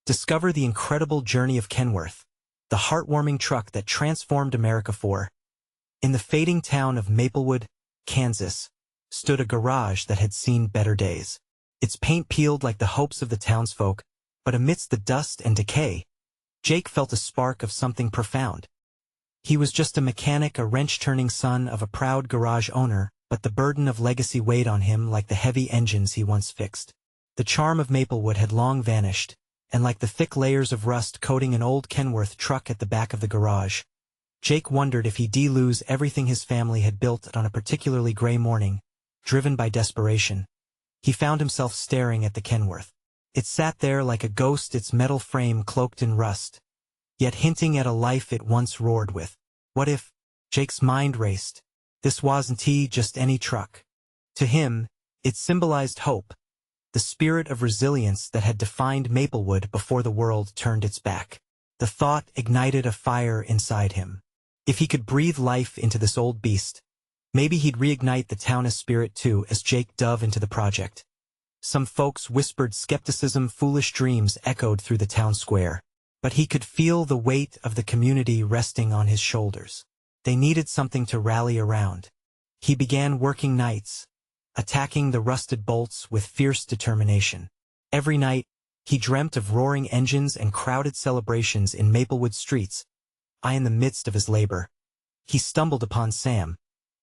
Discover the incredible journey of Kenworth, the heartwarming truck that transformed America. In the fading town of Maplewood, Kansas, stood a garage that had seen better days. Its paint peeled like the hopes of the townsfolk, but amidst the dust and decay, Jake felt a spark of something profound. He was just a mechanic, a wrench-turning son of a proud garage owner, but the burden of legacy weighed on him like the heavy engines he once fixed. The charm of Maplewood had long vanished, and like the thick layers of rust coating an old Kenworth truck at the back of the garage, Jake wondered if he'd lose everything his family had built on a particularly gray morning. Driven by desperation, he found himself staring at the Kenworth. It sat there like a ghost, its metal frame cloaked in rust, yet hinting at a life it once roared with. What if? Jake's mind raced. This wasn't just any truck. To him, it symbolized hope, the spirit of resilience that had defined Maplewood before the world turned its back. The thought ignited a fire inside him. If he could breathe life into this old beast, maybe he'd reignite the town's spirit too. As Jake dove into the project, some folks whispered skepticism, foolish dreams echoed through the town square. But he could feel the weight of the community resting on his shoulders. They needed something to rally around. He began working nights, attacking the rusted bolts with fierce determination. Every night, he dreamt of roaring engines and crowded celebrations in Maplewood streets. In the midst of his labor, he stumbled upon Sam,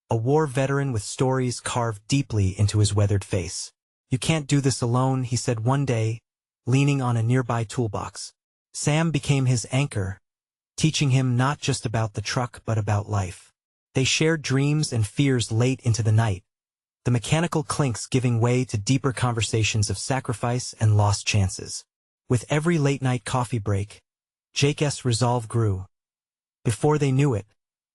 a war veteran with stories carved deeply into his weathered face. "You can't do this alone," he said one day, leaning on a nearby toolbox. Sam became his anchor, teaching him not just about the truck but about life. They shared dreams and fears late into the night, the mechanical clinks giving way to deeper conversations of sacrifice and lost chances. With every late-night coffee break, Jake's resolve grew. Before they knew it,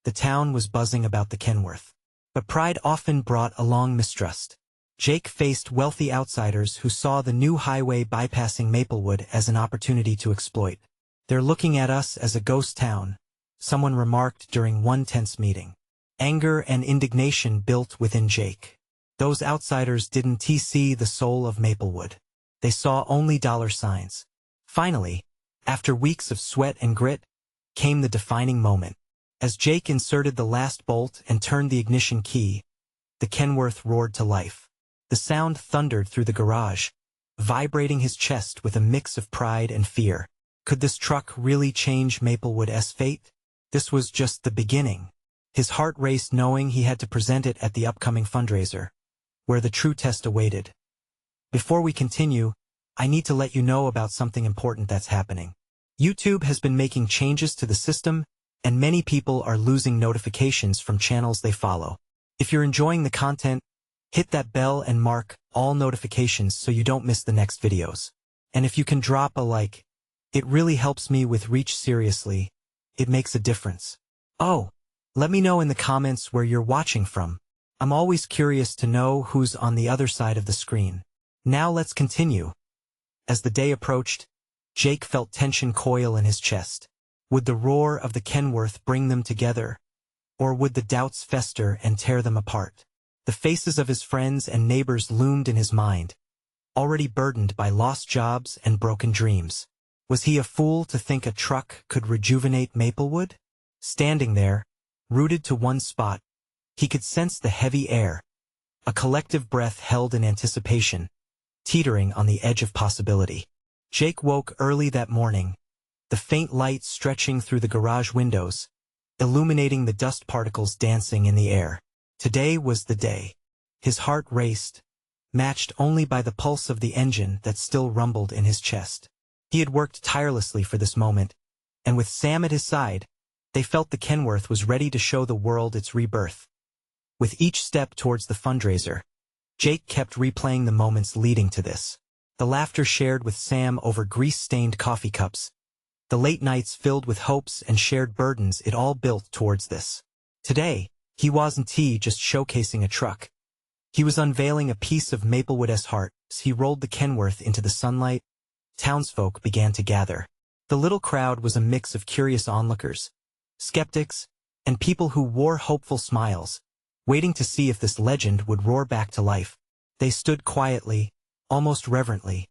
the town was buzzing about the Kenworth. But pride often brought along mistrust. Jake faced wealthy outsiders who saw the new highway bypassing Maplewood as an opportunity to exploit. "They're looking at us as a ghost town," someone remarked during one tense meeting. Anger and indignation built within Jake. Those outsiders didn't see the soul of Maplewood. They saw only dollar signs. Finally, after weeks of sweat and grit, came the defining moment. As Jake inserted the last bolt and turned the ignition key, the Kenworth roared to life. The sound thundered through the garage, vibrating his chest with a mix of pride and fear. Could this truck really change Maplewood's fate? This was just the beginning. His heart raced knowing he had to present it at the upcoming fundraiser, where the true test awaited. Before we continue, I need to let you know about something important that's happening. YouTube has been making changes to the system, and many people are losing notifications from channels they follow. If you're enjoying the content, hit that bell and mark all notifications so you don't miss the next videos. And if you can drop a like, it really helps me with reach. Seriously, it makes a difference. Oh, let me know in the comments where you're watching from. I'm always curious to know who's on the other side of the screen. Now let's continue. As the day approached, Jake felt tension coil in his chest. Would the roar of the Kenworth bring them together, or would the doubts fester and tear them apart? The faces of his friends and neighbors loomed in his mind, already burdened by lost jobs and broken dreams. Was he a fool to think a truck could rejuvenate Maplewood? Standing there, rooted to one spot, he could sense the heavy air, a collective breath held in anticipation, teetering on the edge of possibility. Jake woke early that morning, the faint light stretching through the garage windows, illuminating the dust particles dancing in the air. Today was the day. His heart raced, matched only by the pulse of the engine that still rumbled in his chest. He had worked tirelessly for this moment, and with Sam at his side, they felt the Kenworth was ready to show the world its rebirth. With each step towards the fundraiser, Jake kept replaying the moments leading to this. The laughter shared with Sam over grease-stained coffee cups, the late nights filled with hopes and shared burdens, it all built towards this. Today, he wasn't just showcasing a truck. He was unveiling a piece of Maplewood's heart. As he rolled the Kenworth into the sunlight, townsfolk began to gather. The little crowd was a mix of curious onlookers, skeptics, and people who wore hopeful smiles, waiting to see if this legend would roar back to life. They stood quietly, almost reverently,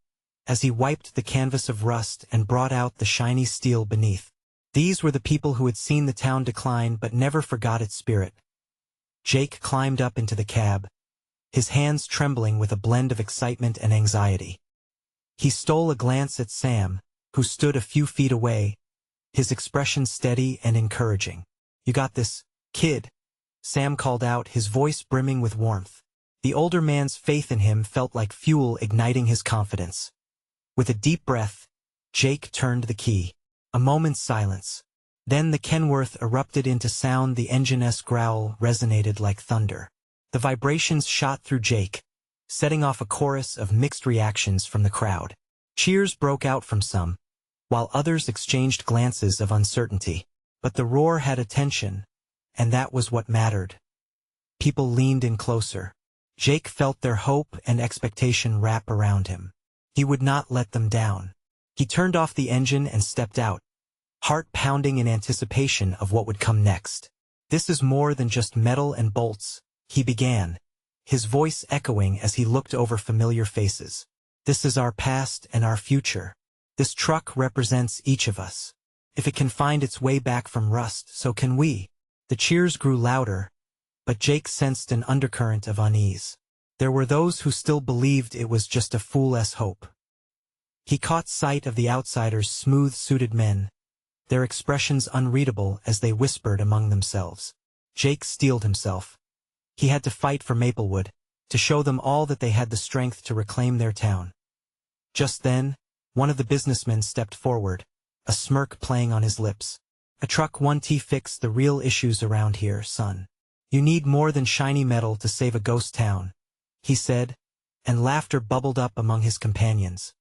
as he wiped the canvas of rust and brought out the shiny steel beneath. These were the people who had seen the town decline but never forgot its spirit. Jake climbed up into the cab, his hands trembling with a blend of excitement and anxiety. He stole a glance at Sam, who stood a few feet away, his expression steady and encouraging. "You got this, kid," Sam called out, his voice brimming with warmth. The older man's faith in him felt like fuel igniting his confidence. With a deep breath, Jake turned the key. A moment's silence. Then the Kenworth erupted into sound. The engine's growl resonated like thunder. The vibrations shot through Jake, setting off a chorus of mixed reactions from the crowd. Cheers broke out from some, while others exchanged glances of uncertainty. But the roar had attention, and that was what mattered. People leaned in closer. Jake felt their hope and expectation wrap around him. He would not let them down. He turned off the engine and stepped out, heart pounding in anticipation of what would come next. "This is more than just metal and bolts," he began, his voice echoing as he looked over familiar faces. "This is our past and our future. This truck represents each of us. If it can find its way back from rust, so can we." The cheers grew louder, but Jake sensed an undercurrent of unease. There were those who still believed it was just a fool's hope. He caught sight of the outsiders' smooth-suited men, their expressions unreadable as they whispered among themselves. Jake steeled himself. He had to fight for Maplewood, to show them all that they had the strength to reclaim their town. Just then, one of the businessmen stepped forward, a smirk playing on his lips. "A truck won't fix the real issues around here, son. You need more than shiny metal to save a ghost town," he said, and laughter bubbled up among his companions.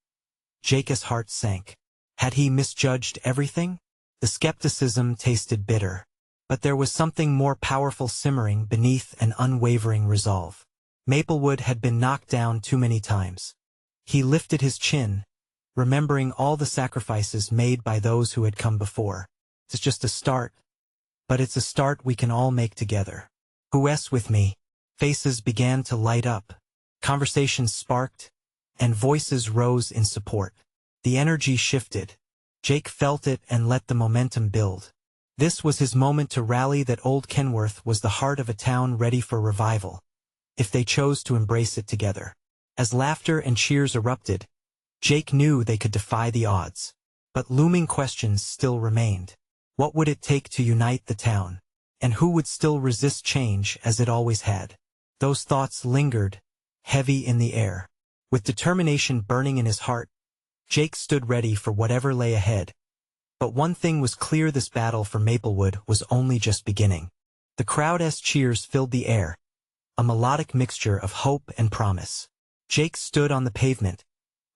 Jake's heart sank. Had he misjudged everything? The skepticism tasted bitter. But there was something more powerful simmering beneath an unwavering resolve. Maplewood had been knocked down too many times. He lifted his chin, remembering all the sacrifices made by those who had come before. "It's just a start, but it's a start we can all make together. Who's with me?" Faces began to light up. Conversations sparked, and voices rose in support. The energy shifted. Jake felt it and let the momentum build. This was his moment to rally. That old Kenworth was the heart of a town ready for revival, if they chose to embrace it together. As laughter and cheers erupted, Jake knew they could defy the odds. But looming questions still remained. What would it take to unite the town? And who would still resist change as it always had? Those thoughts lingered, heavy in the air. With determination burning in his heart, Jake stood ready for whatever lay ahead. But one thing was clear: this battle for Maplewood was only just beginning. The crowd's cheers filled the air, a melodic mixture of hope and promise. Jake stood on the pavement,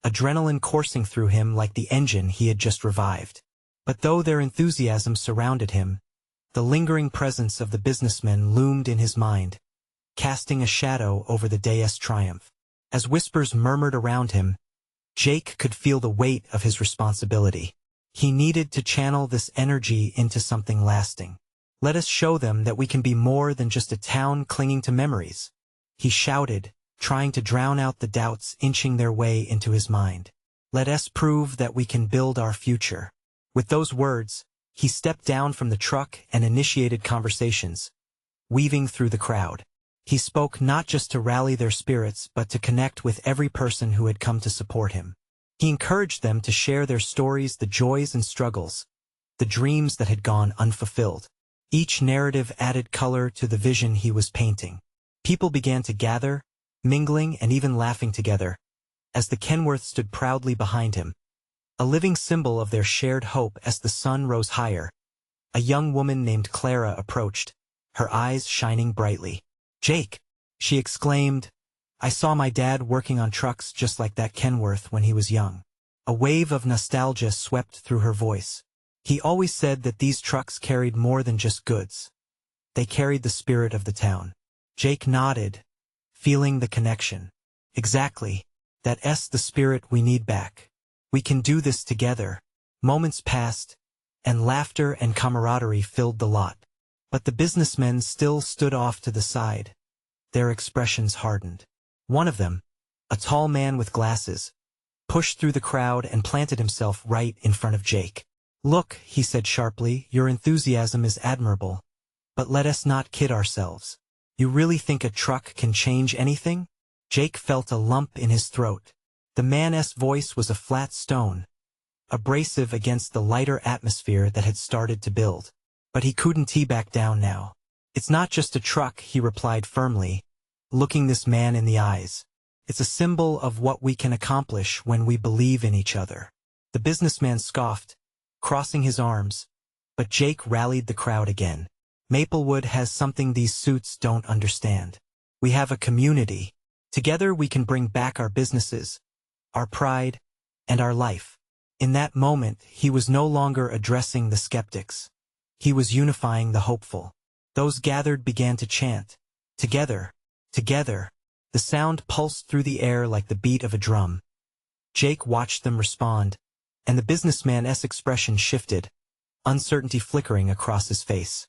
adrenaline coursing through him like the engine he had just revived. But though their enthusiasm surrounded him, the lingering presence of the businessmen loomed in his mind, casting a shadow over the day's triumph. As whispers murmured around him, Jake could feel the weight of his responsibility. He needed to channel this energy into something lasting. "Let us show them that we can be more than just a town clinging to memories," he shouted, trying to drown out the doubts inching their way into his mind. "Let us prove that we can build our future." With those words, he stepped down from the truck and initiated conversations, weaving through the crowd. He spoke not just to rally their spirits but to connect with every person who had come to support him. He encouraged them to share their stories, the joys and struggles, the dreams that had gone unfulfilled. Each narrative added color to the vision he was painting. People began to gather, mingling and even laughing together, as the Kenworth stood proudly behind him, a living symbol of their shared hope. As the sun rose higher, a young woman named Clara approached, her eyes shining brightly. "Jake," she exclaimed, "I saw my dad working on trucks just like that Kenworth when he was young." A wave of nostalgia swept through her voice. "He always said that these trucks carried more than just goods. They carried the spirit of the town." Jake nodded, feeling the connection. "Exactly. That's the spirit we need back. We can do this together." Moments passed, and laughter and camaraderie filled the lot. But the businessmen still stood off to the side. Their expressions hardened. One of them, a tall man with glasses, pushed through the crowd and planted himself right in front of Jake. "Look," he said sharply, "your enthusiasm is admirable. But let us not kid ourselves. You really think a truck can change anything?" Jake felt a lump in his throat. The man's voice was a flat stone, abrasive against the lighter atmosphere that had started to build. But he couldn't back down now. "It's not just a truck," he replied firmly, looking this man in the eyes. "It's a symbol of what we can accomplish when we believe in each other." The businessman scoffed, crossing his arms, but Jake rallied the crowd again. "Maplewood has something these suits don't understand. We have a community. Together we can bring back our businesses, our pride, and our life." In that moment, he was no longer addressing the skeptics. He was unifying the hopeful. Those gathered began to chant, "Together, together." The sound pulsed through the air like the beat of a drum. Jake watched them respond, and the businessman's expression shifted, uncertainty flickering across his face.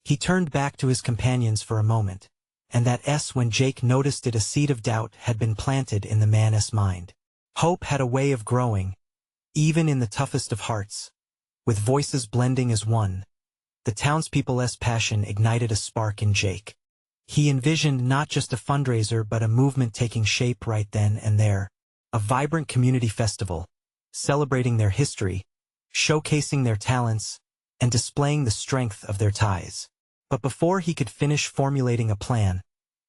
He turned back to his companions for a moment, and when Jake noticed it, a seed of doubt had been planted in the man's mind. Hope had a way of growing, even in the toughest of hearts. With voices blending as one, the townspeople's passion ignited a spark in Jake. He envisioned not just a fundraiser but a movement taking shape right then and there. A vibrant community festival, celebrating their history, showcasing their talents, and displaying the strength of their ties. But before he could finish formulating a plan,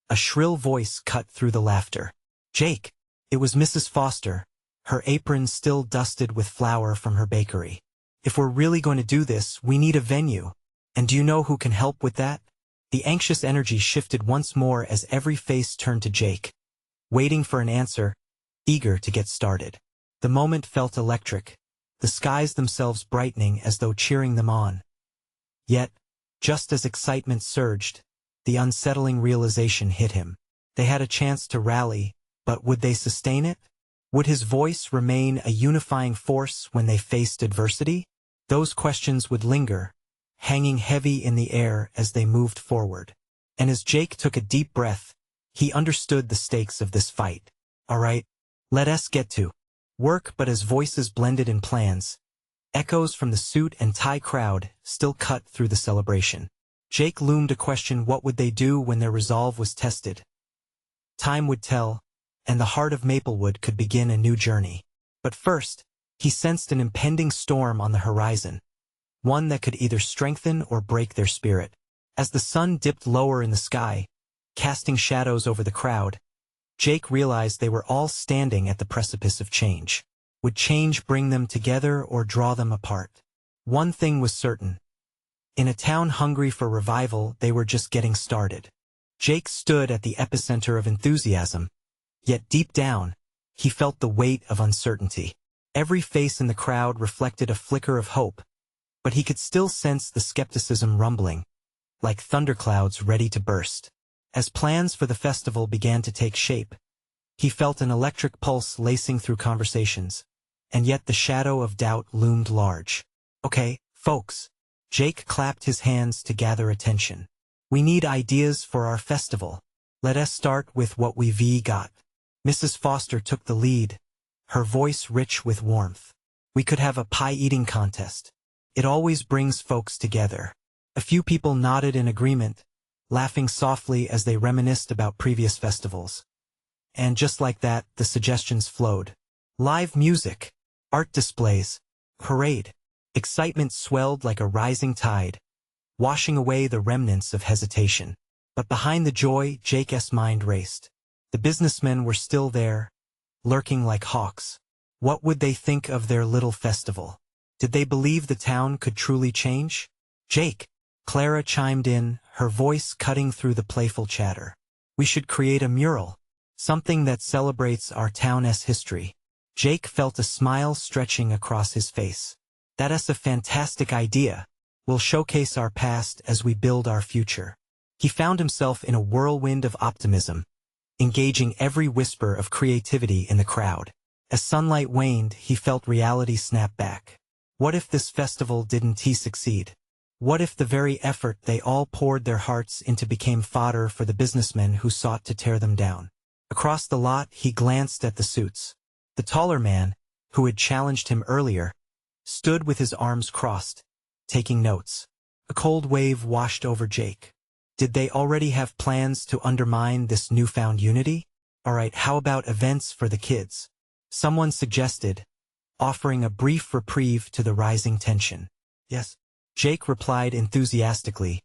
a shrill voice cut through the laughter. "Jake!" It was Mrs. Foster, her apron still dusted with flour from her bakery. "If we're really going to do this, we need a venue. And do you know who can help with that?" The anxious energy shifted once more as every face turned to Jake, waiting for an answer, eager to get started. The moment felt electric, the skies themselves brightening as though cheering them on. Yet, just as excitement surged, the unsettling realization hit him. They had a chance to rally, but would they sustain it? Would his voice remain a unifying force when they faced adversity? Those questions would linger, hanging heavy in the air as they moved forward. And as Jake took a deep breath, he understood the stakes of this fight. "All right, let us get to work." But as voices blended in plans, echoes from the suit and tie crowd still cut through the celebration. Jake loomed a question: what would they do when their resolve was tested? Time would tell, and the heart of Maplewood could begin a new journey. But first, he sensed an impending storm on the horizon, one that could either strengthen or break their spirit. As the sun dipped lower in the sky, casting shadows over the crowd, Jake realized they were all standing at the precipice of change. Would change bring them together or draw them apart? One thing was certain. In a town hungry for revival, they were just getting started. Jake stood at the epicenter of enthusiasm, yet deep down, he felt the weight of uncertainty. Every face in the crowd reflected a flicker of hope, but he could still sense the skepticism rumbling, like thunderclouds ready to burst. As plans for the festival began to take shape, he felt an electric pulse lacing through conversations, and yet the shadow of doubt loomed large. "Okay, folks." Jake clapped his hands to gather attention. "We need ideas for our festival. Let us start with what we've got." Mrs. Foster took the lead, her voice rich with warmth. "We could have a pie-eating contest. It always brings folks together." A few people nodded in agreement, laughing softly as they reminisced about previous festivals. And just like that, the suggestions flowed. Live music, art displays, parade. Excitement swelled like a rising tide, washing away the remnants of hesitation. But behind the joy, Jake's mind raced. The businessmen were still there, lurking like hawks. What would they think of their little festival? Did they believe the town could truly change? "Jake," Clara chimed in, her voice cutting through the playful chatter. "We should create a mural, something that celebrates our town's history." Jake felt a smile stretching across his face. "That's a fantastic idea. We'll showcase our past as we build our future." He found himself in a whirlwind of optimism, engaging every whisper of creativity in the crowd. As sunlight waned, he felt reality snap back. What if this festival didn't succeed? What if the very effort they all poured their hearts into became fodder for the businessmen who sought to tear them down? Across the lot, he glanced at the suits. The taller man, who had challenged him earlier, stood with his arms crossed, taking notes. A cold wave washed over Jake. Did they already have plans to undermine this newfound unity? All right, how about events for the kids? Someone suggested, offering a brief reprieve to the rising tension. Yes. Jake replied enthusiastically,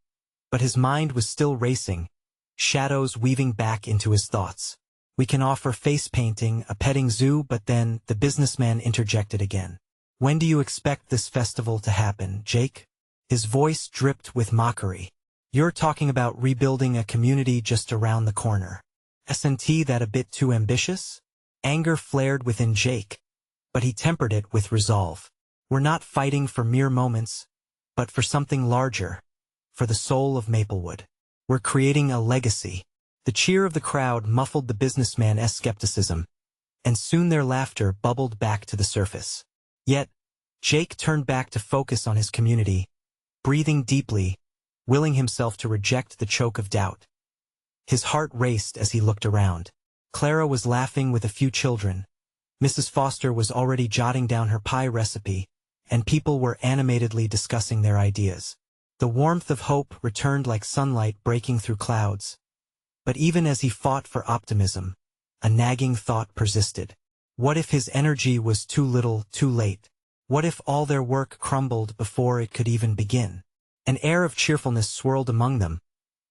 but his mind was still racing, shadows weaving back into his thoughts. We can offer face painting, a petting zoo, but then the businessman interjected again. When do you expect this festival to happen, Jake? His voice dripped with mockery. You're talking about rebuilding a community just around the corner. Isn't that a bit too ambitious? Anger flared within Jake, but he tempered it with resolve. We're not fighting for mere moments, but for something larger, for the soul of Maplewood. We're creating a legacy. The cheer of the crowd muffled the businessman's skepticism, and soon their laughter bubbled back to the surface. Yet, Jake turned back to focus on his community, breathing deeply, willing himself to reject the choke of doubt. His heart raced as he looked around. Clara was laughing with a few children. Mrs. Foster was already jotting down her pie recipe, and people were animatedly discussing their ideas. The warmth of hope returned like sunlight breaking through clouds. But even as he fought for optimism, a nagging thought persisted. What if his energy was too little, too late? What if all their work crumbled before it could even begin? An air of cheerfulness swirled among them,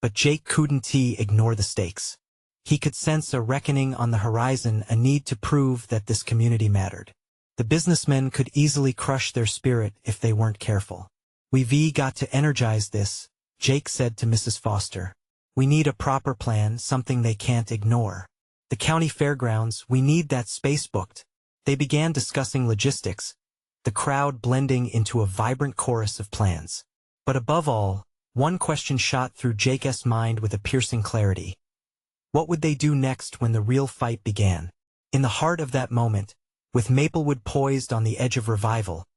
but Jake couldn't ignore the stakes. He could sense a reckoning on the horizon, a need to prove that this community mattered. The businessmen could easily crush their spirit if they weren't careful. We've got to energize this, Jake said to Mrs. Foster. We need a proper plan, something they can't ignore. The county fairgrounds, we need that space booked. They began discussing logistics, the crowd blending into a vibrant chorus of plans. But above all, one question shot through Jake's mind with a piercing clarity. What would they do next when the real fight began? In the heart of that moment, with Maplewood poised on the edge of revival,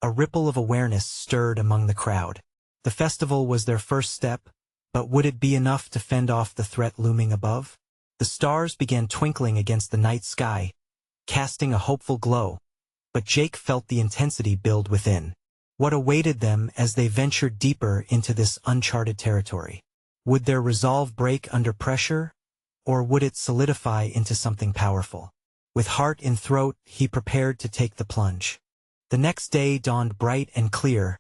a ripple of awareness stirred among the crowd. The festival was their first step, but would it be enough to fend off the threat looming above? The stars began twinkling against the night sky, casting a hopeful glow, but Jake felt the intensity build within. What awaited them as they ventured deeper into this uncharted territory? Would their resolve break under pressure, or would it solidify into something powerful? With heart in throat, he prepared to take the plunge. The next day dawned bright and clear,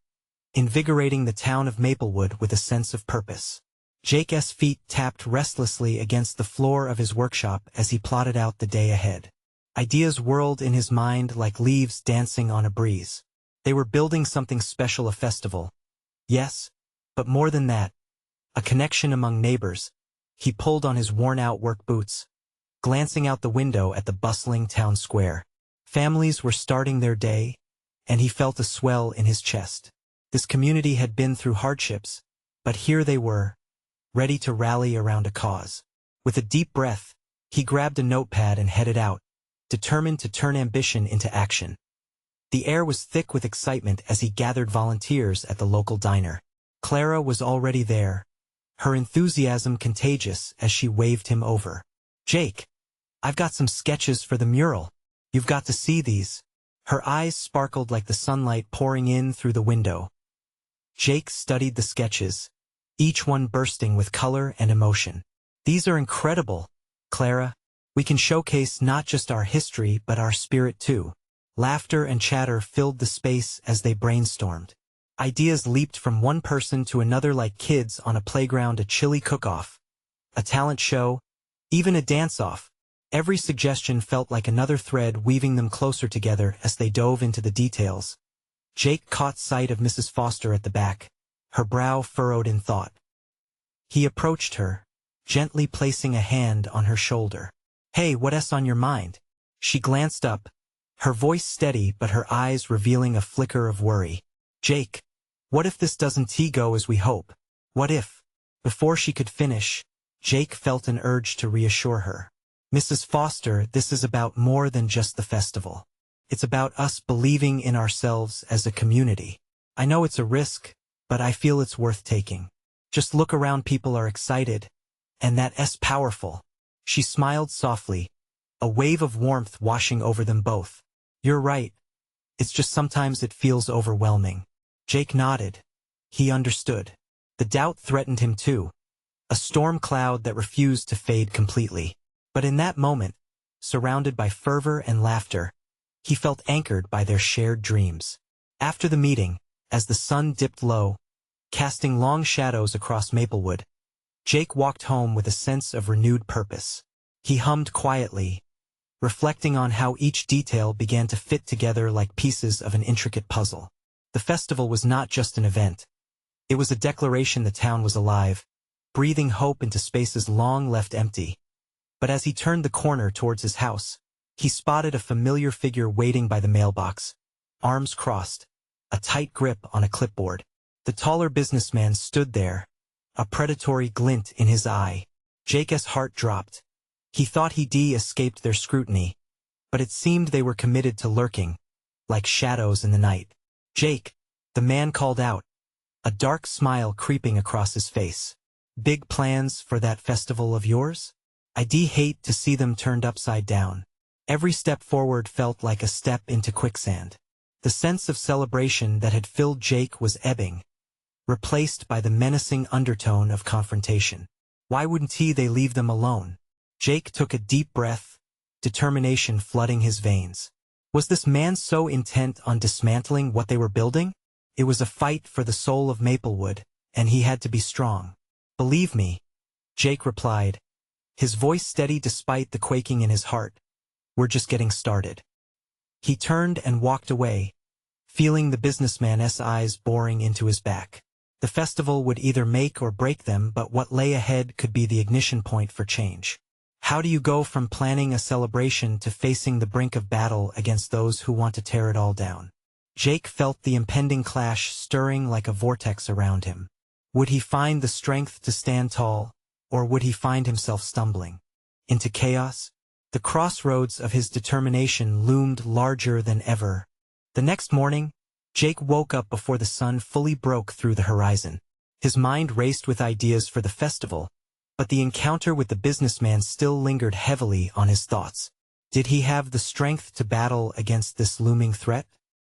invigorating the town of Maplewood with a sense of purpose. Jake's feet tapped restlessly against the floor of his workshop as he plotted out the day ahead. Ideas whirled in his mind like leaves dancing on a breeze. They were building something special, a festival. Yes, but more than that, a connection among neighbors. He pulled on his worn-out work boots, glancing out the window at the bustling town square. Families were starting their day, and he felt a swell in his chest. This community had been through hardships, but here they were, ready to rally around a cause. With a deep breath, he grabbed a notepad and headed out, determined to turn ambition into action. The air was thick with excitement as he gathered volunteers at the local diner. Clara was already there, her enthusiasm contagious as she waved him over. Jake, I've got some sketches for the mural. You've got to see these. Her eyes sparkled like the sunlight pouring in through the window. Jake studied the sketches, each one bursting with color and emotion. These are incredible, Clara. We can showcase not just our history but our spirit too. Laughter and chatter filled the space as they brainstormed. Ideas leaped from one person to another like kids on a playground, a chili cook-off, a talent show, even a dance-off. Every suggestion felt like another thread weaving them closer together as they dove into the details. Jake caught sight of Mrs. Foster at the back, her brow furrowed in thought. He approached her, gently placing a hand on her shoulder. Hey, what's on your mind? She glanced up, her voice steady but her eyes revealing a flicker of worry. Jake, what if this doesn't go as we hope? What if? Before she could finish, Jake felt an urge to reassure her. Mrs. Foster, this is about more than just the festival. It's about us believing in ourselves as a community. I know it's a risk, but I feel it's worth taking. Just look around, people are excited, and that's powerful. She smiled softly, a wave of warmth washing over them both. "You're right. It's just sometimes it feels overwhelming." Jake nodded. He understood. The doubt threatened him too, a storm cloud that refused to fade completely. But in that moment, surrounded by fervor and laughter, he felt anchored by their shared dreams. After the meeting, as the sun dipped low, casting long shadows across Maplewood, Jake walked home with a sense of renewed purpose. He hummed quietly, reflecting on how each detail began to fit together like pieces of an intricate puzzle. The festival was not just an event. It was a declaration the town was alive, breathing hope into spaces long left empty. But as he turned the corner towards his house, he spotted a familiar figure waiting by the mailbox, arms crossed, a tight grip on a clipboard. The taller businessman stood there, a predatory glint in his eye. Jake's heart dropped. He thought he'd escaped their scrutiny, but it seemed they were committed to lurking, like shadows in the night. "Jake," the man called out, a dark smile creeping across his face. "Big plans for that festival of yours? I'd hate to see them turned upside down." Every step forward felt like a step into quicksand. The sense of celebration that had filled Jake was ebbing, replaced by the menacing undertone of confrontation. Why wouldn't they leave them alone? Jake took a deep breath, determination flooding his veins. Was this man so intent on dismantling what they were building? It was a fight for the soul of Maplewood, and he had to be strong. "Believe me," Jake replied, his voice steady despite the quaking in his heart. "We're just getting started." He turned and walked away, feeling the businessman's eyes boring into his back. The festival would either make or break them, but what lay ahead could be the ignition point for change. How do you go from planning a celebration to facing the brink of battle against those who want to tear it all down? Jake felt the impending clash stirring like a vortex around him. Would he find the strength to stand tall, or would he find himself stumbling into chaos? The crossroads of his determination loomed larger than ever. The next morning, Jake woke up before the sun fully broke through the horizon. His mind raced with ideas for the festival, but the encounter with the businessman still lingered heavily on his thoughts. Did he have the strength to battle against this looming threat?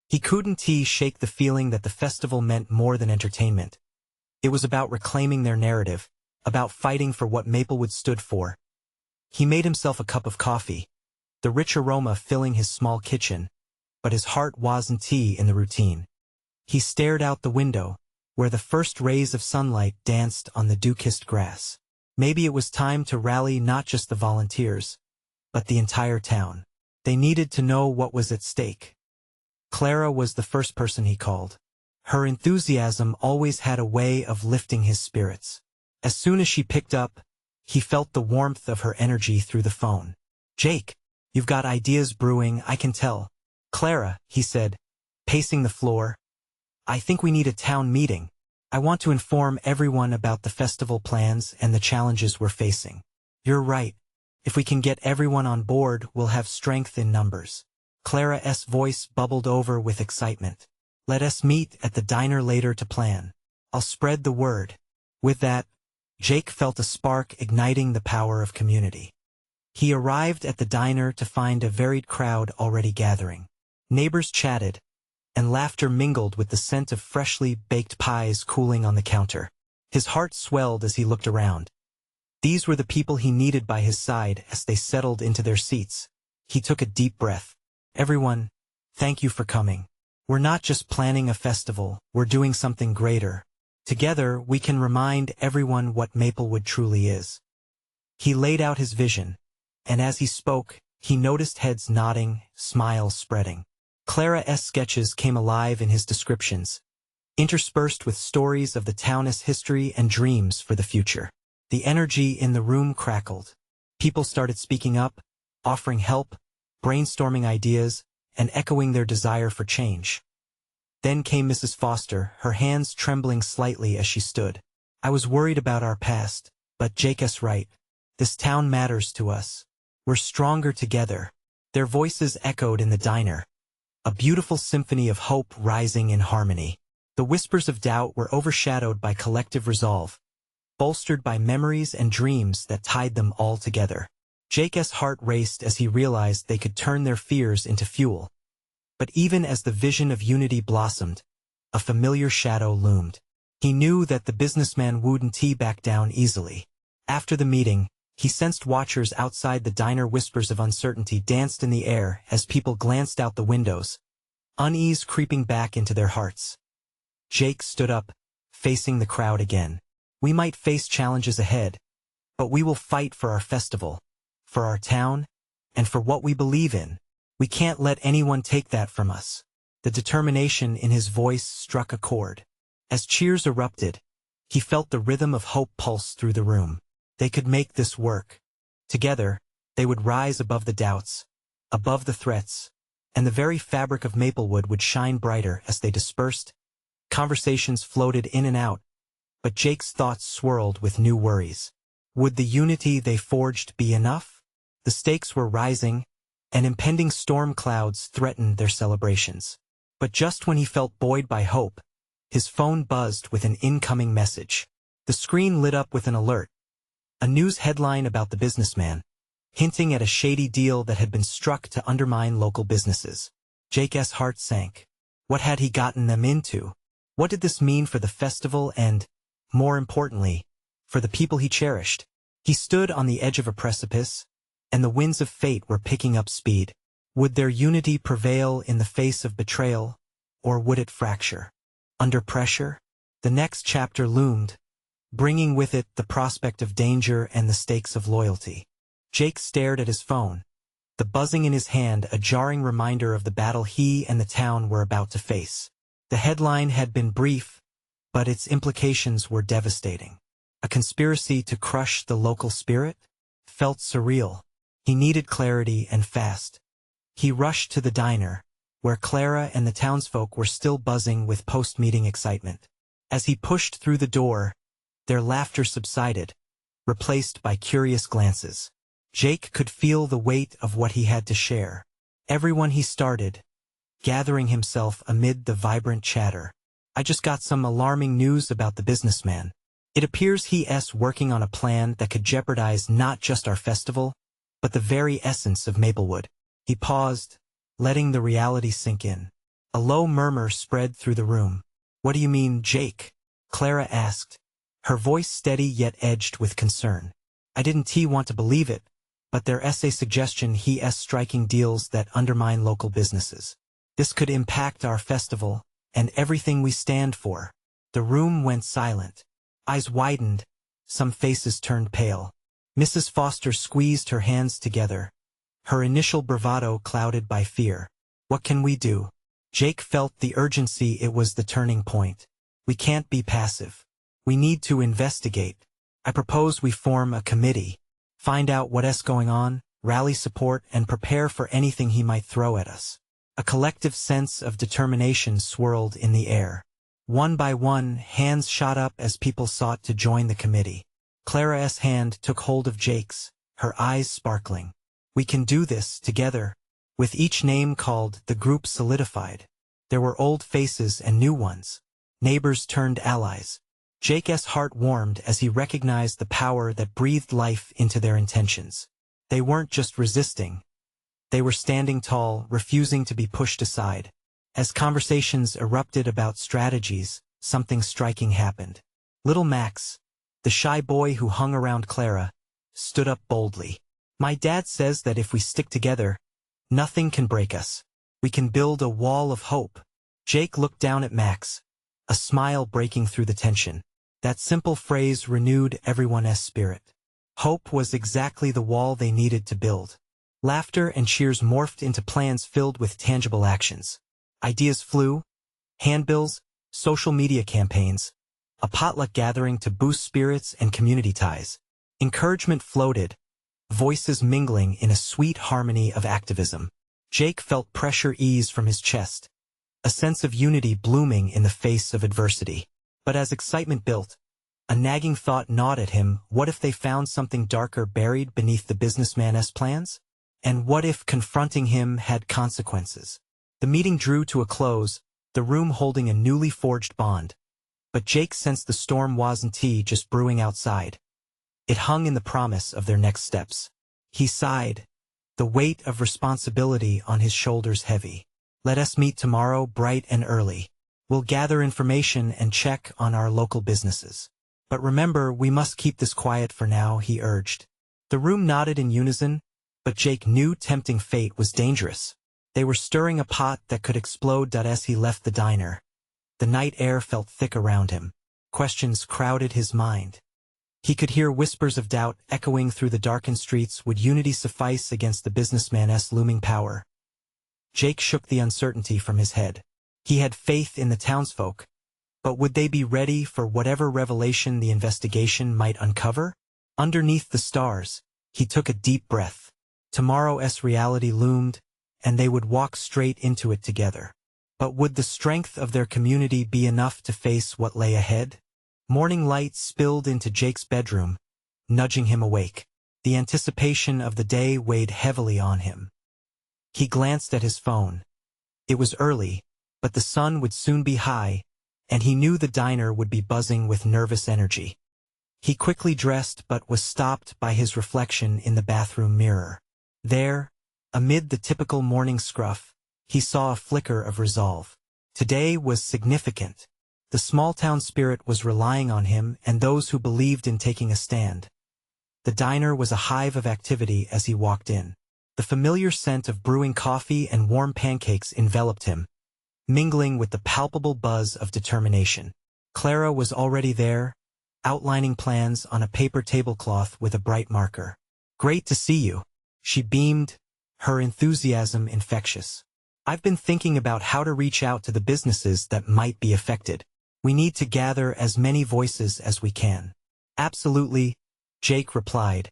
He couldn't shake the feeling that the festival meant more than entertainment. It was about reclaiming their narrative, about fighting for what Maplewood stood for. He made himself a cup of coffee, the rich aroma filling his small kitchen, but his heart wasn't in the routine. He stared out the window, where the first rays of sunlight danced on the dew-kissed grass. Maybe it was time to rally not just the volunteers, but the entire town. They needed to know what was at stake. Clara was the first person he called. Her enthusiasm always had a way of lifting his spirits. As soon as she picked up, he felt the warmth of her energy through the phone. "Jake, you've got ideas brewing, I can tell." "Clara," he said, pacing the floor, "I think we need a town meeting. I want to inform everyone about the festival plans and the challenges we're facing." "You're right. If we can get everyone on board, we'll have strength in numbers." Clara's voice bubbled over with excitement. "Let us meet at the diner later to plan. I'll spread the word." With that, Jake felt a spark igniting the power of community. He arrived at the diner to find a varied crowd already gathering. Neighbors chatted, and laughter mingled with the scent of freshly baked pies cooling on the counter. His heart swelled as he looked around. These were the people he needed by his side as they settled into their seats. He took a deep breath. "Everyone, thank you for coming. We're not just planning a festival, we're doing something greater. Together, we can remind everyone what Maplewood truly is." He laid out his vision, and as he spoke, he noticed heads nodding, smiles spreading. Clara's sketches came alive in his descriptions, interspersed with stories of the town's history and dreams for the future. The energy in the room crackled. People started speaking up, offering help, brainstorming ideas, and echoing their desire for change. Then came Mrs. Foster, her hands trembling slightly as she stood. "I was worried about our past, but Jake's right. This town matters to us. We're stronger together." Their voices echoed in the diner, a beautiful symphony of hope rising in harmony. The whispers of doubt were overshadowed by collective resolve, bolstered by memories and dreams that tied them all together. Jake's heart raced as he realized they could turn their fears into fuel. But even as the vision of unity blossomed, a familiar shadow loomed. He knew that the businessman wouldn't back down easily. After the meeting, he sensed watchers outside the diner. Whispers of uncertainty danced in the air as people glanced out the windows, unease creeping back into their hearts. Jake stood up, facing the crowd again. We might face challenges ahead, but we will fight for our festival, for our town, and for what we believe in. We can't let anyone take that from us. The determination in his voice struck a chord. As cheers erupted, he felt the rhythm of hope pulse through the room. They could make this work. Together, they would rise above the doubts, above the threats, and the very fabric of Maplewood would shine brighter. As they dispersed, conversations floated in and out, but Jake's thoughts swirled with new worries. Would the unity they forged be enough? The stakes were rising, and impending storm clouds threatened their celebrations. But just when he felt buoyed by hope, his phone buzzed with an incoming message. The screen lit up with an alert, a news headline about the businessman, hinting at a shady deal that had been struck to undermine local businesses. Jake's heart sank. What had he gotten them into? What did this mean for the festival and, more importantly, for the people he cherished? He stood on the edge of a precipice, and the winds of fate were picking up speed. Would their unity prevail in the face of betrayal, or would it fracture? Under pressure, the next chapter loomed, bringing with it the prospect of danger and the stakes of loyalty. Jake stared at his phone, the buzzing in his hand a jarring reminder of the battle he and the town were about to face. The headline had been brief, but its implications were devastating. A conspiracy to crush the local spirit? Felt surreal. He needed clarity and fast. He rushed to the diner, where Clara and the townsfolk were still buzzing with post-meeting excitement. As he pushed through the door, their laughter subsided, replaced by curious glances. Jake could feel the weight of what he had to share. Everyone he started, gathering himself amid the vibrant chatter. I just got some alarming news about the businessman. It appears he's working on a plan that could jeopardize not just our festival, but the very essence of Maplewood. He paused, letting the reality sink in. A low murmur spread through the room. What do you mean, Jake? Clara asked, her voice steady yet edged with concern. I didn't want to believe it, but there's a suggestion he's striking deals that undermine local businesses. This could impact our festival, and everything we stand for. The room went silent. Eyes widened, some faces turned pale. Mrs. Foster squeezed her hands together, her initial bravado clouded by fear. What can we do? Jake felt the urgency. It was the turning point. We can't be passive. We need to investigate. I propose we form a committee, find out what's going on, rally support, and prepare for anything he might throw at us. A collective sense of determination swirled in the air. One by one, hands shot up as people sought to join the committee. Clara's hand took hold of Jake's, her eyes sparkling. We can do this together. With each name called, the group solidified. There were old faces and new ones. Neighbors turned allies. Jake's heart warmed as he recognized the power that breathed life into their intentions. They weren't just resisting. They were standing tall, refusing to be pushed aside. As conversations erupted about strategies, something striking happened. Little Max, the shy boy who hung around Clara, stood up boldly. My dad says that if we stick together, nothing can break us. We can build a wall of hope. Jake looked down at Max, a smile breaking through the tension. That simple phrase renewed everyone's spirit. Hope was exactly the wall they needed to build. Laughter and cheers morphed into plans filled with tangible actions. Ideas flew: handbills, social media campaigns, a potluck gathering to boost spirits and community ties. Encouragement floated, voices mingling in a sweet harmony of activism. Jake felt pressure ease from his chest, a sense of unity blooming in the face of adversity. But as excitement built, a nagging thought gnawed at him. What if they found something darker buried beneath the businessman's plans? And what if confronting him had consequences? The meeting drew to a close, the room holding a newly forged bond. But Jake sensed the storm wasn't just brewing outside. It hung in the promise of their next steps. He sighed, the weight of responsibility on his shoulders heavy. Let us meet tomorrow bright and early. We'll gather information and check on our local businesses. But remember, we must keep this quiet for now, he urged. The room nodded in unison, but Jake knew tempting fate was dangerous. They were stirring a pot that could explode. As he left the diner, the night air felt thick around him. Questions crowded his mind. He could hear whispers of doubt echoing through the darkened streets. Would unity suffice against the businessman's looming power? Jake shook the uncertainty from his head. He had faith in the townsfolk, but would they be ready for whatever revelation the investigation might uncover? Underneath the stars, he took a deep breath. Tomorrow's reality loomed, and they would walk straight into it together. But would the strength of their community be enough to face what lay ahead? Morning light spilled into Jake's bedroom, nudging him awake. The anticipation of the day weighed heavily on him. He glanced at his phone. It was early, but the sun would soon be high, and he knew the diner would be buzzing with nervous energy. He quickly dressed but was stopped by his reflection in the bathroom mirror. There, amid the typical morning scruff, he saw a flicker of resolve. Today was significant. The small-town spirit was relying on him and those who believed in taking a stand. The diner was a hive of activity as he walked in. The familiar scent of brewing coffee and warm pancakes enveloped him, mingling with the palpable buzz of determination. Clara was already there, outlining plans on a paper tablecloth with a bright marker. "Great to see you," she beamed, her enthusiasm infectious. "I've been thinking about how to reach out to the businesses that might be affected. We need to gather as many voices as we can." "Absolutely," Jake replied,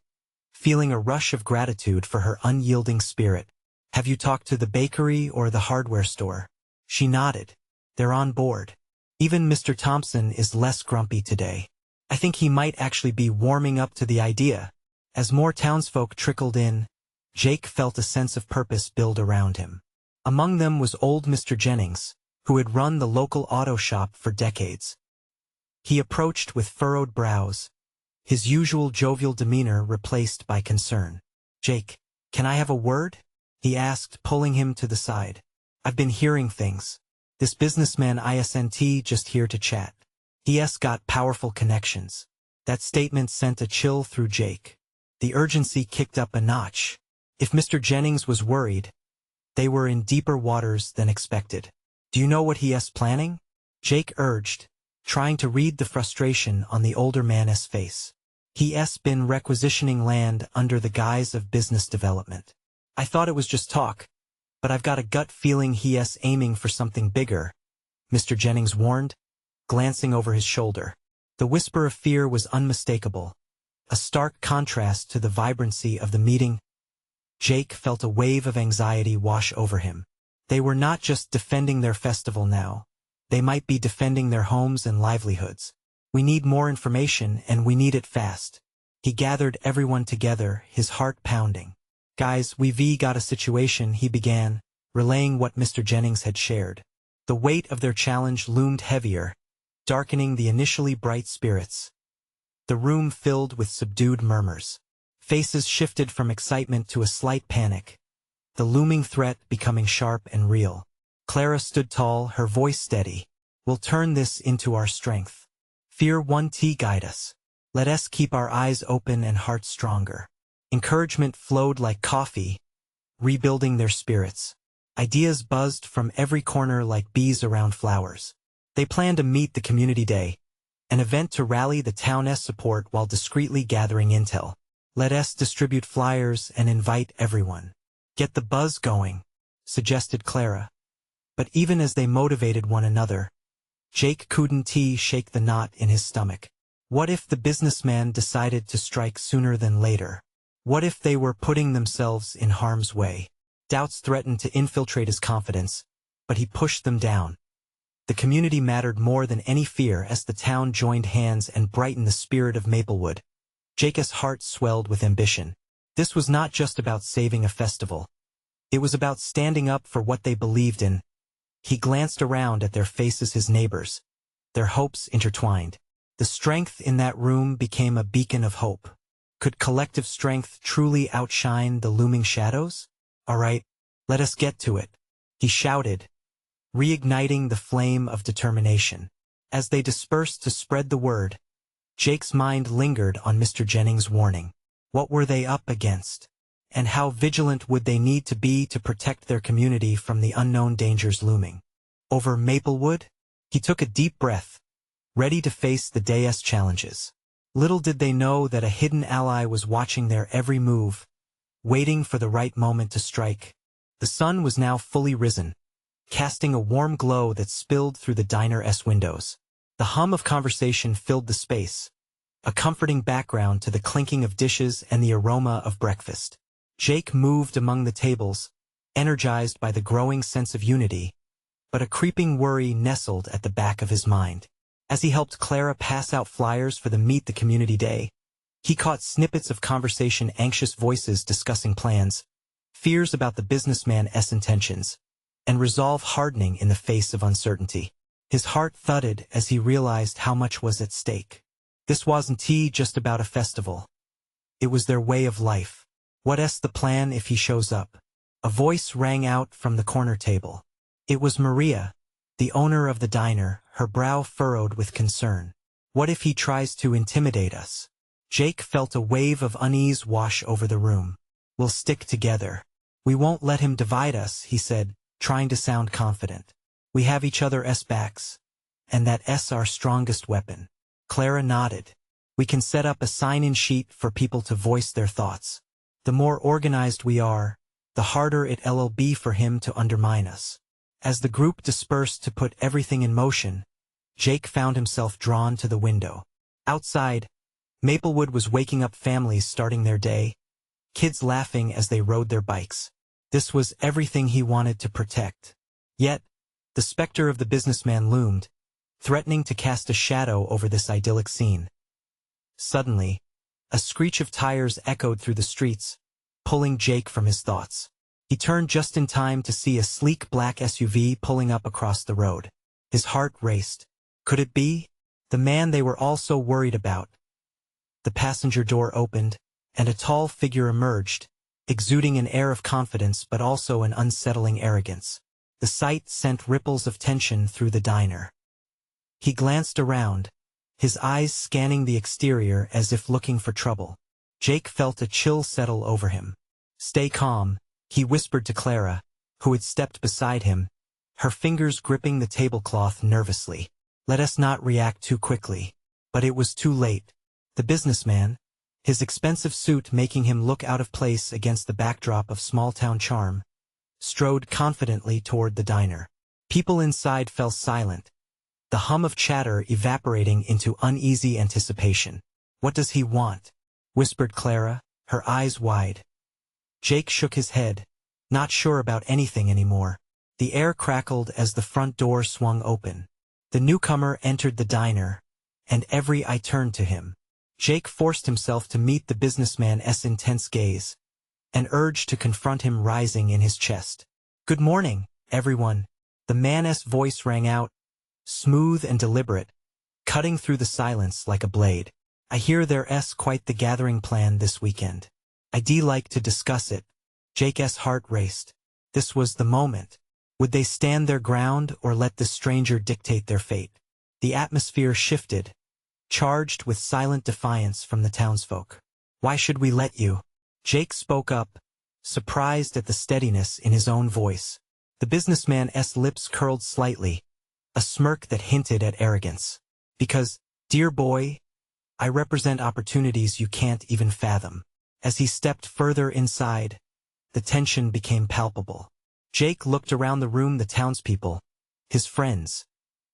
feeling a rush of gratitude for her unyielding spirit. "Have you talked to the bakery or the hardware store?" She nodded. "They're on board. Even Mr. Thompson is less grumpy today. I think he might actually be warming up to the idea." As more townsfolk trickled in, Jake felt a sense of purpose build around him. Among them was old Mr. Jennings, who had run the local auto shop for decades. He approached with furrowed brows, his usual jovial demeanor replaced by concern. "Jake, can I have a word?" he asked, pulling him to the side. "I've been hearing things. This businessman isn't just here to chat. He's got powerful connections." That statement sent a chill through Jake. The urgency kicked up a notch. If Mr. Jennings was worried, they were in deeper waters than expected. "Do you know what he's planning?" Jake urged, trying to read the frustration on the older man's face. "He's been requisitioning land under the guise of business development. I thought it was just talk, but I've got a gut feeling he's aiming for something bigger," Mr. Jennings warned, glancing over his shoulder. The whisper of fear was unmistakable, a stark contrast to the vibrancy of the meeting. Jake felt a wave of anxiety wash over him. They were not just defending their festival now. They might be defending their homes and livelihoods. "We need more information, and we need it fast." He gathered everyone together, his heart pounding. "Guys, we've got a situation," he began, relaying what Mr. Jennings had shared. The weight of their challenge loomed heavier, darkening the initially bright spirits. The room filled with subdued murmurs. Faces shifted from excitement to a slight panic, the looming threat becoming sharp and real. Clara stood tall, her voice steady. "We'll turn this into our strength. Fear won't guide us. Let us keep our eyes open and hearts stronger." Encouragement flowed like coffee, rebuilding their spirits. Ideas buzzed from every corner like bees around flowers. They planned to meet the community day, an event to rally the town's support while discreetly gathering intel. "Let us distribute flyers and invite everyone. Get the buzz going," suggested Clara. But even as they motivated one another, Jake couldn't shake the knot in his stomach. What if the businessman decided to strike sooner than later? What if they were putting themselves in harm's way? Doubts threatened to infiltrate his confidence, but he pushed them down. The community mattered more than any fear as the town joined hands and brightened the spirit of Maplewood. Jake's heart swelled with ambition. This was not just about saving a festival. It was about standing up for what they believed in. He glanced around at their faces, his neighbors, their hopes intertwined. The strength in that room became a beacon of hope. Could collective strength truly outshine the looming shadows? All right, let us get to it, he shouted, reigniting the flame of determination. As they dispersed to spread the word, Jake's mind lingered on Mr. Jennings' warning. What were they up against? And how vigilant would they need to be to protect their community from the unknown dangers looming? Over Maplewood? He took a deep breath, ready to face the day's challenges. Little did they know that a hidden ally was watching their every move, waiting for the right moment to strike. The sun was now fully risen, casting a warm glow that spilled through the diner's windows. The hum of conversation filled the space, a comforting background to the clinking of dishes and the aroma of breakfast. Jake moved among the tables, energized by the growing sense of unity, but a creeping worry nestled at the back of his mind. As he helped Clara pass out flyers for the Meet the Community Day, he caught snippets of conversation, anxious voices discussing plans, fears about the businessman's intentions, and resolve hardening in the face of uncertainty. His heart thudded as he realized how much was at stake. This wasn't just about a festival. It was their way of life. What's the plan if he shows up? A voice rang out from the corner table. It was Maria, the owner of the diner, her brow furrowed with concern. What if he tries to intimidate us? Jake felt a wave of unease wash over the room. We'll stick together. We won't let him divide us, he said, trying to sound confident. We have each other's backs, and that's our strongest weapon. Clara nodded. We can set up a sign-in sheet for people to voice their thoughts. The more organized we are, the harder it'll be for him to undermine us. As the group dispersed to put everything in motion, Jake found himself drawn to the window. Outside, Maplewood was waking up, families starting their day, kids laughing as they rode their bikes. This was everything he wanted to protect. Yet, the specter of the businessman loomed, threatening to cast a shadow over this idyllic scene. Suddenly, a screech of tires echoed through the streets, pulling Jake from his thoughts. He turned just in time to see a sleek black SUV pulling up across the road. His heart raced. Could it be the man they were all so worried about? The passenger door opened, and a tall figure emerged, exuding an air of confidence but also an unsettling arrogance. The sight sent ripples of tension through the diner. He glanced around, his eyes scanning the exterior as if looking for trouble. Jake felt a chill settle over him. Stay calm, he whispered to Clara, who had stepped beside him, her fingers gripping the tablecloth nervously. Let us not react too quickly. But it was too late. The businessman, his expensive suit making him look out of place against the backdrop of small-town charm, strode confidently toward the diner. People inside fell silent, the hum of chatter evaporating into uneasy anticipation. What does he want? Whispered Clara, her eyes wide. Jake shook his head, not sure about anything anymore. The air crackled as the front door swung open. The newcomer entered the diner, and every eye turned to him. Jake forced himself to meet the businessman's intense gaze, an urge to confront him rising in his chest. Good morning, everyone. The man's voice rang out, smooth and deliberate, cutting through the silence like a blade. I hear there's quite the gathering planned this weekend. I'd like to discuss it. Jake's heart raced. This was the moment. Would they stand their ground or let the stranger dictate their fate? The atmosphere shifted, charged with silent defiance from the townsfolk. Why should we let you? Jake spoke up, surprised at the steadiness in his own voice. The businessman's lips curled slightly, a smirk that hinted at arrogance. Because, dear boy, I represent opportunities you can't even fathom. As he stepped further inside, the tension became palpable. Jake looked around the room, the townspeople, his friends.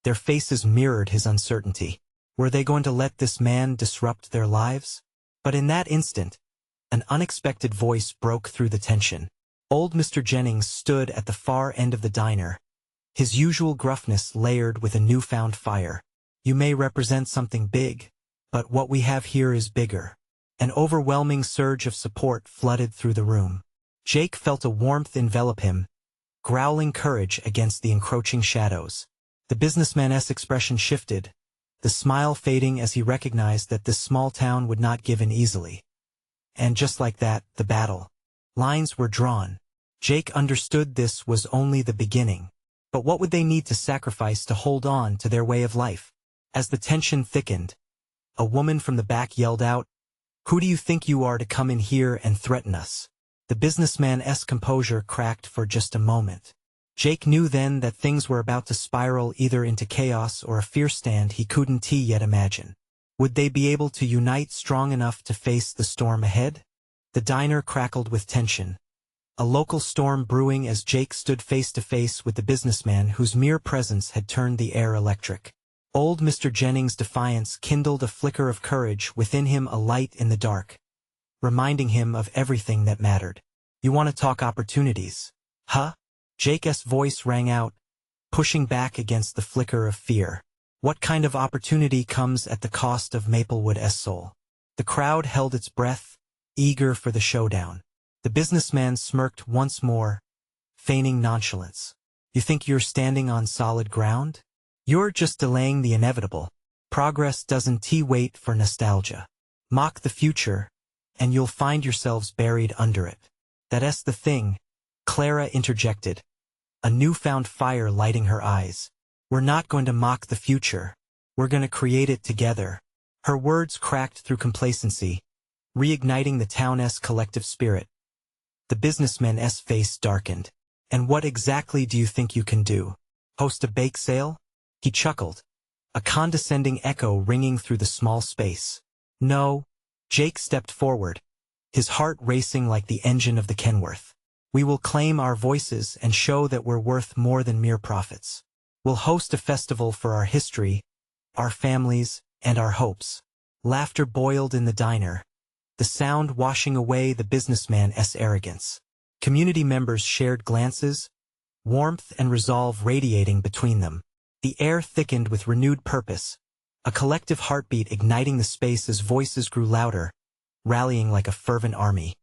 Their faces mirrored his uncertainty. Were they going to let this man disrupt their lives? But in that instant, an unexpected voice broke through the tension. Old Mr. Jennings stood at the far end of the diner, his usual gruffness layered with a newfound fire. You may represent something big, but what we have here is bigger. An overwhelming surge of support flooded through the room. Jake felt a warmth envelop him, growling courage against the encroaching shadows. The businessman's expression shifted, the smile fading as he recognized that this small town would not give in easily. And just like that, the battle lines were drawn. Jake understood this was only the beginning. But what would they need to sacrifice to hold on to their way of life? As the tension thickened, a woman from the back yelled out, "Who do you think you are to come in here and threaten us?" The businessman's composure cracked for just a moment. Jake knew then that things were about to spiral either into chaos or a fierce stand he couldn't yet imagine. Would they be able to unite strong enough to face the storm ahead? The diner crackled with tension. A local storm brewing as Jake stood face to face with the businessman whose mere presence had turned the air electric. Old Mr. Jennings' defiance kindled a flicker of courage within him, a light in the dark, reminding him of everything that mattered. "You want to talk opportunities, huh?" Jake's voice rang out, pushing back against the flicker of fear. "What kind of opportunity comes at the cost of Maplewood's soul?" The crowd held its breath, eager for the showdown. The businessman smirked once more, feigning nonchalance. "You think you're standing on solid ground? You're just delaying the inevitable. Progress doesn't wait for nostalgia. Mock the future, and you'll find yourselves buried under it." "That's the thing," Clara interjected, a newfound fire lighting her eyes. "We're not going to mock the future. We're going to create it together." Her words cracked through complacency, reigniting the town's collective spirit. The businessman's face darkened. "And what exactly do you think you can do? Host a bake sale?" He chuckled, a condescending echo ringing through the small space. "No." Jake stepped forward, his heart racing like the engine of the Kenworth. "We will claim our voices and show that we're worth more than mere profits. We'll host a festival for our history, our families, and our hopes." Laughter boiled in the diner, the sound washing away the businessman's arrogance. Community members shared glances, warmth and resolve radiating between them. The air thickened with renewed purpose, a collective heartbeat igniting the space as voices grew louder, rallying like a fervent army.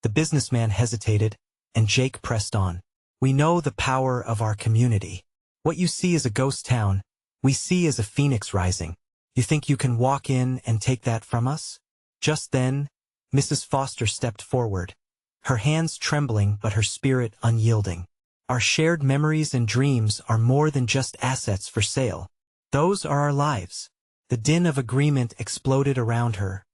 The businessman hesitated, and Jake pressed on. "We know the power of our community. What you see is a ghost town, we see as a phoenix rising. You think you can walk in and take that from us?" Just then, Mrs. Foster stepped forward, her hands trembling but her spirit unyielding. "Our shared memories and dreams are more than just assets for sale. Those are our lives." The din of agreement exploded around her,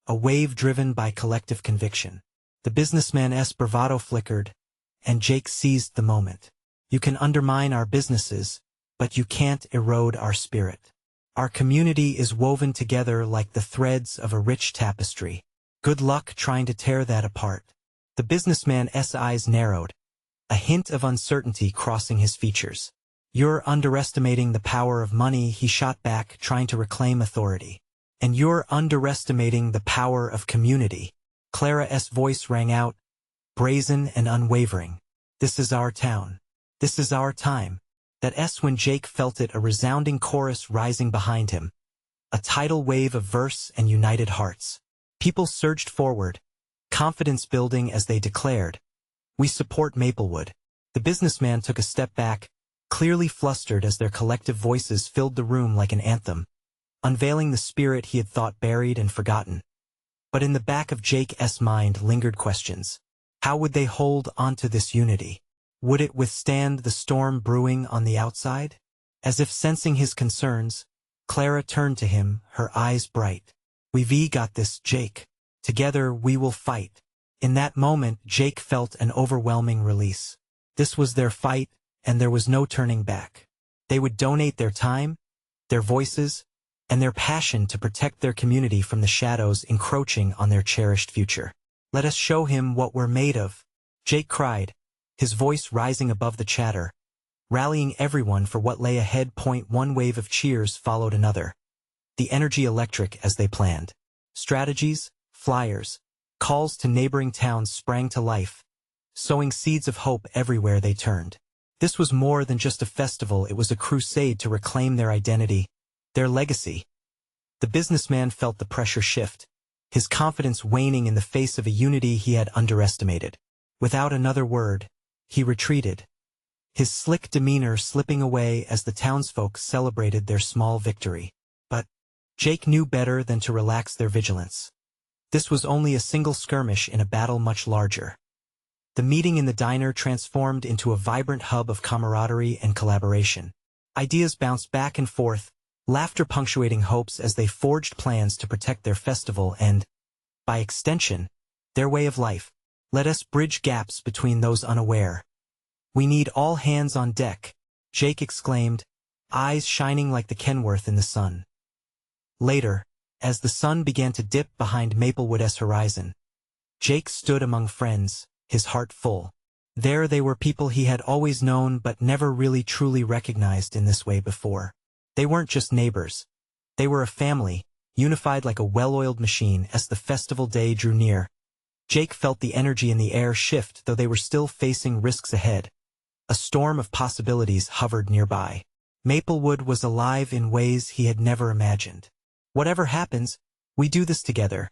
a wave driven by collective conviction. The businessman's bravado flickered, and Jake seized the moment. "You can undermine our businesses, but you can't erode our spirit. Our community is woven together like the threads of a rich tapestry. Good luck trying to tear that apart." The businessman's eyes narrowed, a hint of uncertainty crossing his features. "You're underestimating the power of money," he shot back, trying to reclaim authority. "And you're underestimating the power of community." Clara's voice rang out, brazen and unwavering. "This is our town. This is our time." That's when Jake felt it, a resounding chorus rising behind him, a tidal wave of verse and united hearts. People surged forward, confidence building as they declared, "We support Maplewood." The businessman took a step back, clearly flustered as their collective voices filled the room like an anthem, unveiling the spirit he had thought buried and forgotten. But in the back of Jake's mind lingered questions. How would they hold onto this unity? Would it withstand the storm brewing on the outside? As if sensing his concerns, Clara turned to him, her eyes bright. "We've got this, Jake. Together we will fight." In that moment, Jake felt an overwhelming release. This was their fight, and there was no turning back. They would donate their time, their voices, and their passion to protect their community from the shadows encroaching on their cherished future. "Let us show him what we're made of," Jake cried, his voice rising above the chatter, rallying everyone for what lay ahead. One wave of cheers followed another, the energy electric as they planned. Strategies, flyers, calls to neighboring towns sprang to life, sowing seeds of hope everywhere they turned. This was more than just a festival, it was a crusade to reclaim their identity, their legacy. The businessman felt the pressure shift, his confidence waning in the face of a unity he had underestimated. Without another word, he retreated, his slick demeanor slipping away as the townsfolk celebrated their small victory. But Jake knew better than to relax their vigilance. This was only a single skirmish in a battle much larger. The meeting in the diner transformed into a vibrant hub of camaraderie and collaboration. Ideas bounced back and forth, laughter punctuating hopes as they forged plans to protect their festival and, by extension, their way of life. Let us bridge gaps between those unaware. "We need all hands on deck," Jake exclaimed, eyes shining like the Kenworth in the sun. Later, as the sun began to dip behind Maplewood's horizon, Jake stood among friends, his heart full. There they were, people he had always known but never really truly recognized in this way before. They weren't just neighbors. They were a family, unified like a well-oiled machine. As the festival day drew near, Jake felt the energy in the air shift, though they were still facing risks ahead. A storm of possibilities hovered nearby. Maplewood was alive in ways he had never imagined. "Whatever happens, we do this together,"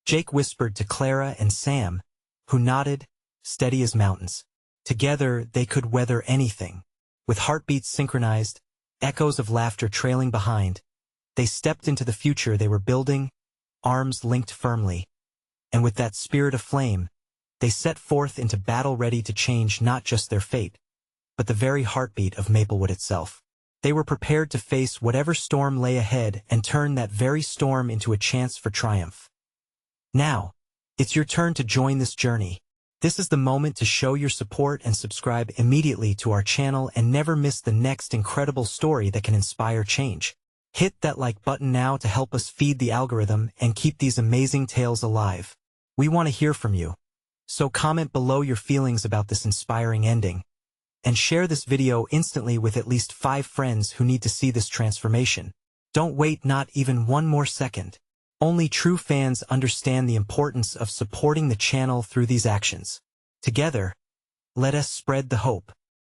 Jake whispered to Clara and Sam, who nodded, steady as mountains. Together they could weather anything. With heartbeats synchronized, echoes of laughter trailing behind, they stepped into the future they were building, arms linked firmly. And with that spirit aflame, they set forth into battle, ready to change not just their fate, but the very heartbeat of Maplewood itself. They were prepared to face whatever storm lay ahead and turn that very storm into a chance for triumph. Now, it's your turn to join this journey. This is the moment to show your support and subscribe immediately to our channel and never miss the next incredible story that can inspire change. Hit that like button now to help us feed the algorithm and keep these amazing tales alive. We want to hear from you. So comment below your feelings about this inspiring ending, and share this video instantly with at least 5 friends who need to see this transformation. Don't wait not even one more second. Only true fans understand the importance of supporting the channel through these actions. Together, let us spread the hope.